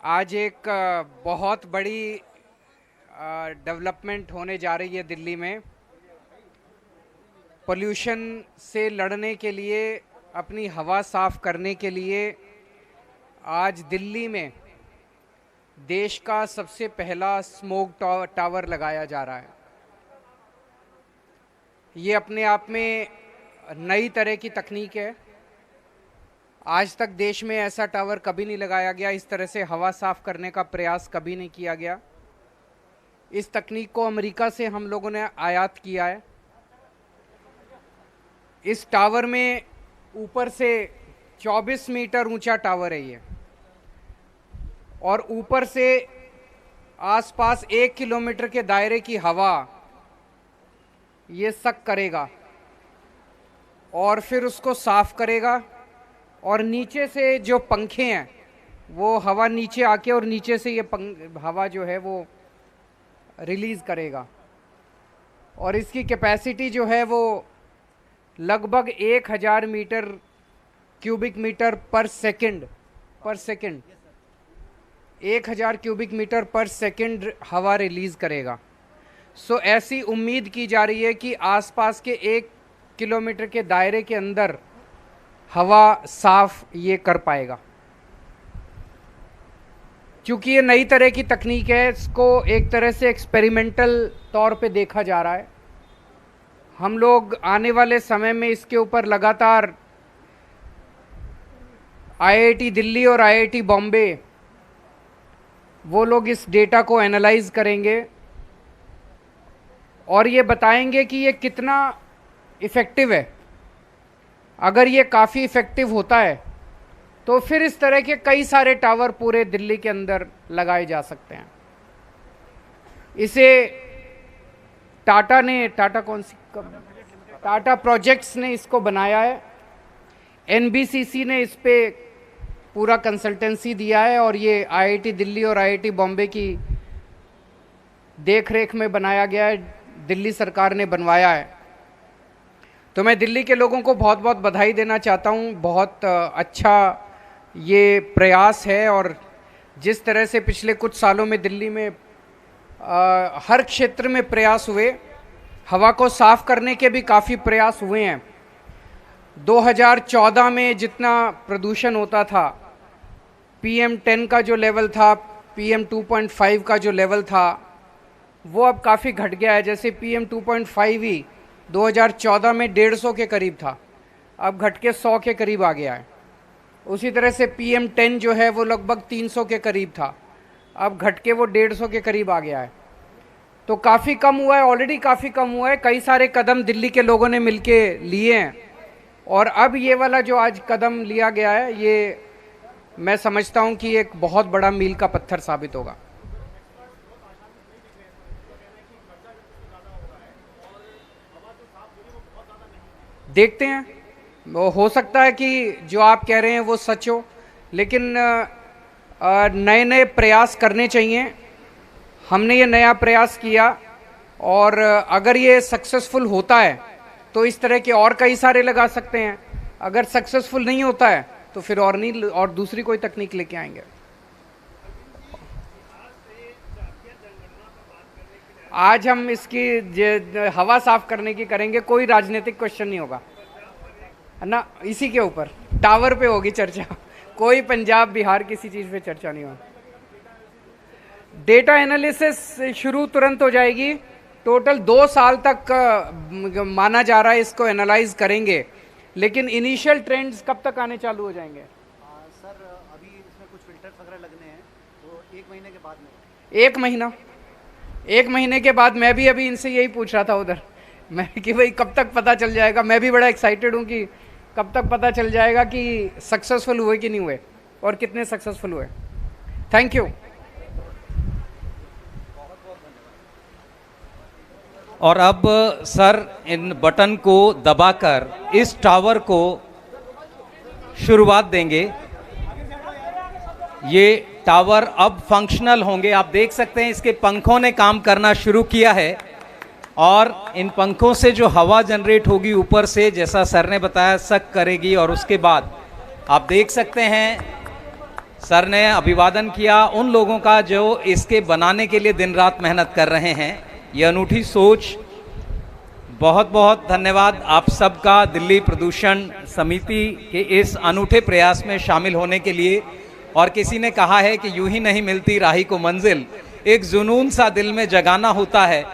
आज एक बहुत बड़ी डेवलपमेंट होने जा रही है दिल्ली में। पोल्यूशन से लड़ने के लिए, अपनी हवा साफ करने के लिए आज दिल्ली में देश का सबसे पहला स्मोक टावर लगाया जा रहा है। ये अपने आप में नई तरह की तकनीक है। आज तक देश में ऐसा टावर कभी नहीं लगाया गया, इस तरह से हवा साफ करने का प्रयास कभी नहीं किया गया। इस तकनीक को अमेरिका से हम लोगों ने आयात किया है। इस टावर में ऊपर से 24 मीटर ऊंचा टावर है ये, और ऊपर से आसपास 1 किलोमीटर के दायरे की हवा ये सक करेगा और फिर उसको साफ करेगा, और नीचे से जो पंखे हैं वो हवा नीचे आके और नीचे से ये हवा जो है वो रिलीज़ करेगा। और इसकी कैपेसिटी जो है वो लगभग 1000 मीटर क्यूबिक मीटर पर सेकंड 1000 क्यूबिक मीटर पर सेकंड हवा रिलीज़ करेगा। सो ऐसी उम्मीद की जा रही है कि आसपास के 1 किलोमीटर के दायरे के अंदर हवा साफ ये कर पाएगा। क्योंकि ये नई तरह की तकनीक है, इसको एक तरह से एक्सपेरिमेंटल तौर पे देखा जा रहा है। हम लोग आने वाले समय में इसके ऊपर लगातार आईआईटी दिल्ली और आईआईटी बॉम्बे वो लोग इस डेटा को एनालाइज करेंगे और ये बताएंगे कि ये कितना इफ़ेक्टिव है। अगर ये काफ़ी इफ़ेक्टिव होता है तो फिर इस तरह के कई सारे टावर पूरे दिल्ली के अंदर लगाए जा सकते हैं। इसे टाटा प्रोजेक्ट्स ने इसको बनाया है। एनबीसीसी ने इस पे पूरा कंसल्टेंसी दिया है और ये आईआईटी दिल्ली और आईआईटी बॉम्बे की देखरेख में बनाया गया है, दिल्ली सरकार ने बनवाया है। तो मैं दिल्ली के लोगों को बहुत बहुत बधाई देना चाहता हूँ। बहुत अच्छा ये प्रयास है, और जिस तरह से पिछले कुछ सालों में दिल्ली में हर क्षेत्र में प्रयास हुए, हवा को साफ करने के भी काफ़ी प्रयास हुए हैं। 2014 में जितना प्रदूषण होता था, PM10 का जो लेवल था, PM2.5 का जो लेवल था, वो अब काफ़ी घट गया है। जैसे PM2.5 ही 2014 में 150 के करीब था, अब घट के 100 के करीब आ गया है। उसी तरह से PM10 जो है वो लगभग 300 के करीब था, अब घट के वो 150 के करीब आ गया है। तो काफ़ी कम हुआ है, ऑलरेडी काफ़ी कम हुआ है। कई सारे कदम दिल्ली के लोगों ने मिलके लिए हैं, और अब ये वाला जो आज कदम लिया गया है, ये मैं समझता हूँ कि एक बहुत बड़ा मील का पत्थर साबित होगा। देखते हैं, वो हो सकता है कि जो आप कह रहे हैं वो सच हो, लेकिन नए नए प्रयास करने चाहिए। हमने ये नया प्रयास किया, और अगर ये सक्सेसफुल होता है तो इस तरह के और कई सारे लगा सकते हैं। अगर सक्सेसफुल नहीं होता है तो फिर और नहीं, और दूसरी कोई तकनीक लेके आएंगे। आज हम इसकी हवा साफ करने की करेंगे, कोई राजनीतिक क्वेश्चन नहीं होगा, है ना। इसी के ऊपर टावर पे होगी चर्चा, कोई पंजाब बिहार किसी चीज़ पे चर्चा नहीं होगी। डेटा एनालिसिस शुरू तुरंत हो जाएगी। टोटल 2 साल तक माना जा रहा है इसको एनालाइज करेंगे, लेकिन इनिशियल ट्रेंड्स कब तक आने चालू हो जाएंगे? सर अभी इसमें कुछ फिल्टर्स वगैरह लगने हैं, तो 1 महीने के बाद में। 1 महीने के बाद? मैं भी अभी इनसे यही पूछ रहा था उधर, मैं कि भाई कब तक पता चल जाएगा। मैं भी बड़ा एक्साइटेड हूँ कि कब तक पता चल जाएगा कि सक्सेसफुल हुए कि नहीं हुए, और कितने सक्सेसफुल हुए। Thank you. और अब सर इन बटन को दबाकर इस टावर को शुरुआत देंगे। ये टावर अब फंक्शनल होंगे। आप देख सकते हैं इसके पंखों ने काम करना शुरू किया है, और इन पंखों से जो हवा जनरेट होगी ऊपर से, जैसा सर ने बताया, सक करेगी। और उसके बाद आप देख सकते हैं सर ने अभिवादन किया उन लोगों का जो इसके बनाने के लिए दिन रात मेहनत कर रहे हैं। ये अनूठी सोच, बहुत बहुत धन्यवाद आप सबका दिल्ली प्रदूषण समिति के इस अनूठे प्रयास में शामिल होने के लिए। और किसी ने कहा है कि यूं ही नहीं मिलती राही को मंजिल, एक जुनून सा दिल में जगाना होता है